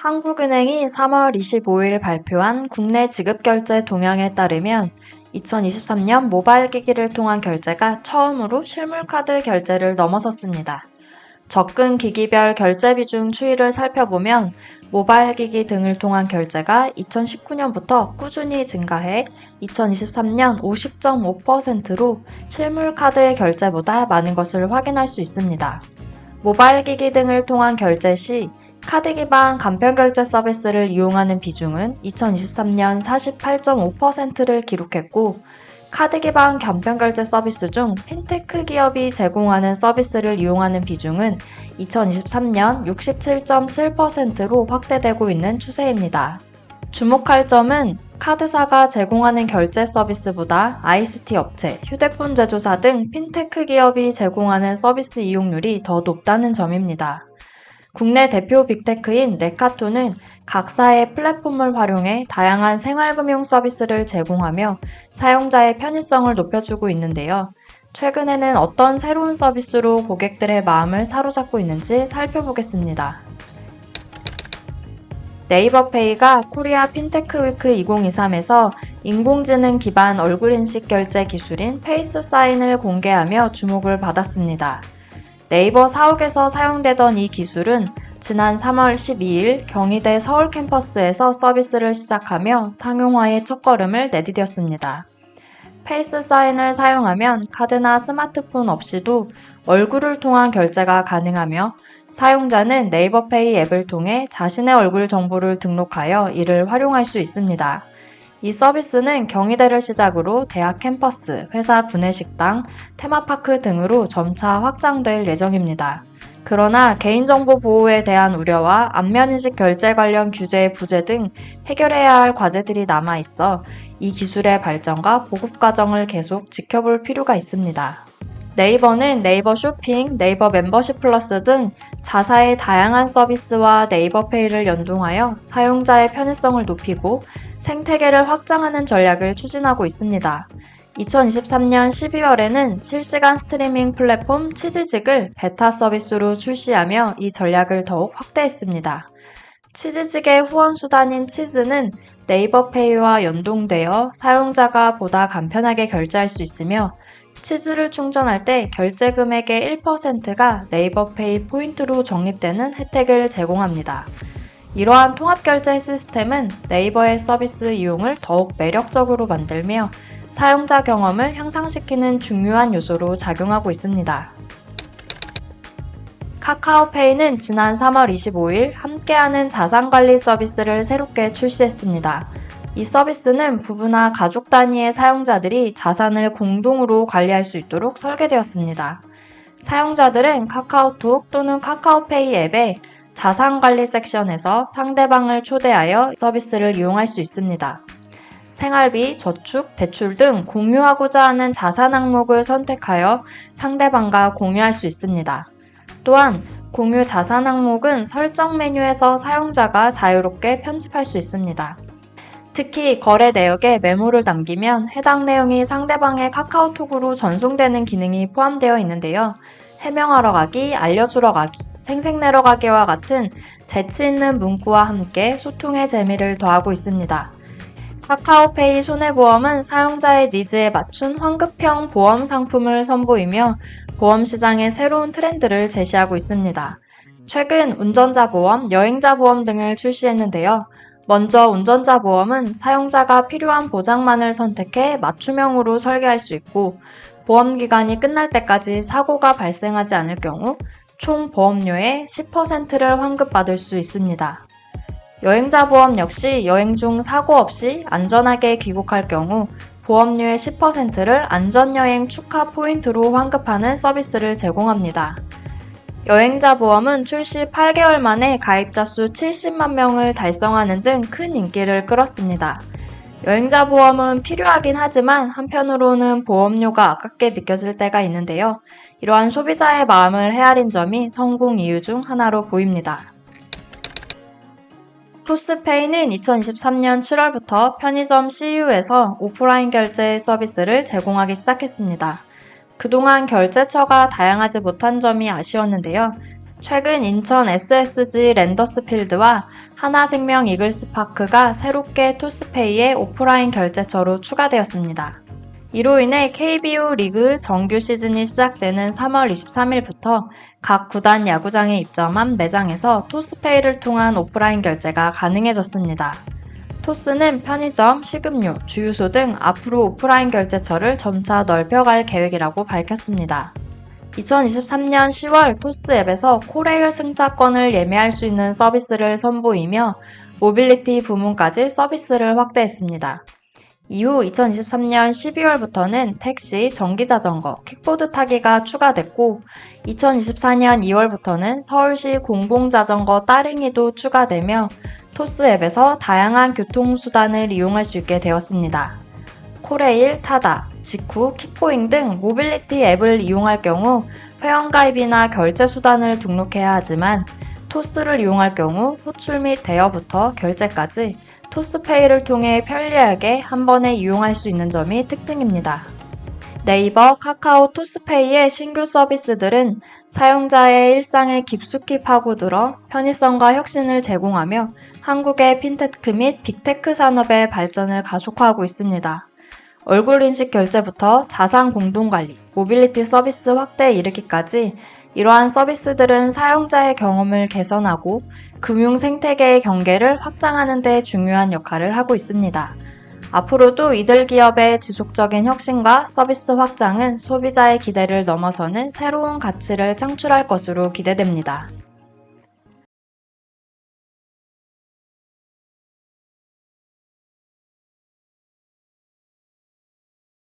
한국은행이 3월 25일 발표한 국내 지급결제 동향에 따르면 2023년 모바일 기기를 통한 결제가 처음으로 실물카드 결제를 넘어섰습니다. 접근 기기별 결제 비중 추이를 살펴보면 모바일 기기 등을 통한 결제가 2019년부터 꾸준히 증가해 2023년 50.5%로 실물카드 결제보다 많은 것을 확인할 수 있습니다. 모바일 기기 등을 통한 결제 시 카드 기반 간편결제 서비스를 이용하는 비중은 2023년 48.5%를 기록했고, 카드 기반 간편결제 서비스 중 핀테크 기업이 제공하는 서비스를 이용하는 비중은 2023년 67.7%로 확대되고 있는 추세입니다. 주목할 점은 카드사가 제공하는 결제 서비스보다 ICT 업체, 휴대폰 제조사 등 핀테크 기업이 제공하는 서비스 이용률이 더 높다는 점입니다. 국내 대표 빅테크인 네카토는 각사의 플랫폼을 활용해 다양한 생활금융 서비스를 제공하며 사용자의 편의성을 높여주고 있는데요. 최근에는 어떤 새로운 서비스로 고객들의 마음을 사로잡고 있는지 살펴보겠습니다. 네이버페이가 코리아 핀테크위크 2023에서 인공지능 기반 얼굴 인식 결제 기술인 페이스 사인을 공개하며 주목을 받았습니다. 네이버 사옥에서 사용되던 이 기술은 지난 3월 12일 경희대 서울 캠퍼스에서 서비스를 시작하며 상용화의 첫걸음을 내디뎠습니다. 페이스 사인을 사용하면 카드나 스마트폰 없이도 얼굴을 통한 결제가 가능하며 사용자는 네이버페이 앱을 통해 자신의 얼굴 정보를 등록하여 이를 활용할 수 있습니다. 이 서비스는 경희대를 시작으로 대학 캠퍼스, 회사 구내식당, 테마파크 등으로 점차 확장될 예정입니다. 그러나 개인정보 보호에 대한 우려와 안면인식 결제 관련 규제의 부재 등 해결해야 할 과제들이 남아있어 이 기술의 발전과 보급 과정을 계속 지켜볼 필요가 있습니다. 네이버는 네이버 쇼핑, 네이버 멤버십 플러스 등 자사의 다양한 서비스와 네이버페이를 연동하여 사용자의 편의성을 높이고 생태계를 확장하는 전략을 추진하고 있습니다. 2023년 12월에는 실시간 스트리밍 플랫폼 치즈직을 베타 서비스로 출시하며 이 전략을 더욱 확대했습니다. 치즈직의 후원 수단인 치즈는 네이버페이와 연동되어 사용자가 보다 간편하게 결제할 수 있으며 치즈를 충전할 때 결제 금액의 1%가 네이버페이 포인트로 적립되는 혜택을 제공합니다. 이러한 통합결제 시스템은 네이버의 서비스 이용을 더욱 매력적으로 만들며 사용자 경험을 향상시키는 중요한 요소로 작용하고 있습니다. 카카오페이는 지난 3월 25일 함께하는 자산관리 서비스를 새롭게 출시했습니다. 이 서비스는 부부나 가족 단위의 사용자들이 자산을 공동으로 관리할 수 있도록 설계되었습니다. 사용자들은 카카오톡 또는 카카오페이 앱에 자산관리 섹션에서 상대방을 초대하여 서비스를 이용할 수 있습니다. 생활비, 저축, 대출 등 공유하고자 하는 자산 항목을 선택하여 상대방과 공유할 수 있습니다. 또한 공유 자산 항목은 설정 메뉴에서 사용자가 자유롭게 편집할 수 있습니다. 특히 거래 내역에 메모를 남기면 해당 내용이 상대방의 카카오톡으로 전송되는 기능이 포함되어 있는데요. 해명하러 가기, 알려주러 가기, 생색내러 가기와 같은 재치 있는 문구와 함께 소통의 재미를 더하고 있습니다. 카카오페이 손해보험은 사용자의 니즈에 맞춘 환급형 보험 상품을 선보이며 보험 시장의 새로운 트렌드를 제시하고 있습니다. 최근 운전자 보험, 여행자 보험 등을 출시했는데요. 먼저 운전자 보험은 사용자가 필요한 보장만을 선택해 맞춤형으로 설계할 수 있고 보험 기간이 끝날 때까지 사고가 발생하지 않을 경우 총 보험료의 10%를 환급받을 수 있습니다. 여행자 보험 역시 여행 중 사고 없이 안전하게 귀국할 경우 보험료의 10%를 안전여행 축하 포인트로 환급하는 서비스를 제공합니다. 여행자 보험은 출시 8개월 만에 가입자 수 70만 명을 달성하는 등 큰 인기를 끌었습니다. 여행자 보험은 필요하긴 하지만 한편으로는 보험료가 아깝게 느껴질 때가 있는데요. 이러한 소비자의 마음을 헤아린 점이 성공 이유 중 하나로 보입니다. 토스페이는 2023년 7월부터 편의점 CU에서 오프라인 결제 서비스를 제공하기 시작했습니다. 그동안 결제처가 다양하지 못한 점이 아쉬웠는데요. 최근 인천 SSG 랜더스필드와 하나생명 이글스파크가 새롭게 토스페이의 오프라인 결제처로 추가되었습니다. 이로 인해 KBO 리그 정규 시즌이 시작되는 3월 23일부터 각 구단 야구장에 입점한 매장에서 토스페이를 통한 오프라인 결제가 가능해졌습니다. 토스는 편의점, 식음료, 주유소 등 앞으로 오프라인 결제처를 점차 넓혀갈 계획이라고 밝혔습니다. 2023년 10월 토스 앱에서 코레일 승차권을 예매할 수 있는 서비스를 선보이며 모빌리티 부문까지 서비스를 확대했습니다. 이후 2023년 12월부터는 택시, 전기자전거, 킥보드 타기가 추가됐고 2024년 2월부터는 서울시 공공자전거 따릉이도 추가되며 토스 앱에서 다양한 교통수단을 이용할 수 있게 되었습니다. 코레일, 타다, 직후, 킥고잉 등 모빌리티 앱을 이용할 경우 회원가입이나 결제 수단을 등록해야 하지만 토스를 이용할 경우 호출 및 대여부터 결제까지 토스페이를 통해 편리하게 한 번에 이용할 수 있는 점이 특징입니다. 네이버, 카카오 토스페이의 신규 서비스들은 사용자의 일상에 깊숙이 파고들어 편의성과 혁신을 제공하며 한국의 핀테크 및 빅테크 산업의 발전을 가속화하고 있습니다. 얼굴 인식 결제부터 자산 공동관리, 모빌리티 서비스 확대에 이르기까지 이러한 서비스들은 사용자의 경험을 개선하고 금융 생태계의 경계를 확장하는 데 중요한 역할을 하고 있습니다. 앞으로도 이들 기업의 지속적인 혁신과 서비스 확장은 소비자의 기대를 넘어서는 새로운 가치를 창출할 것으로 기대됩니다.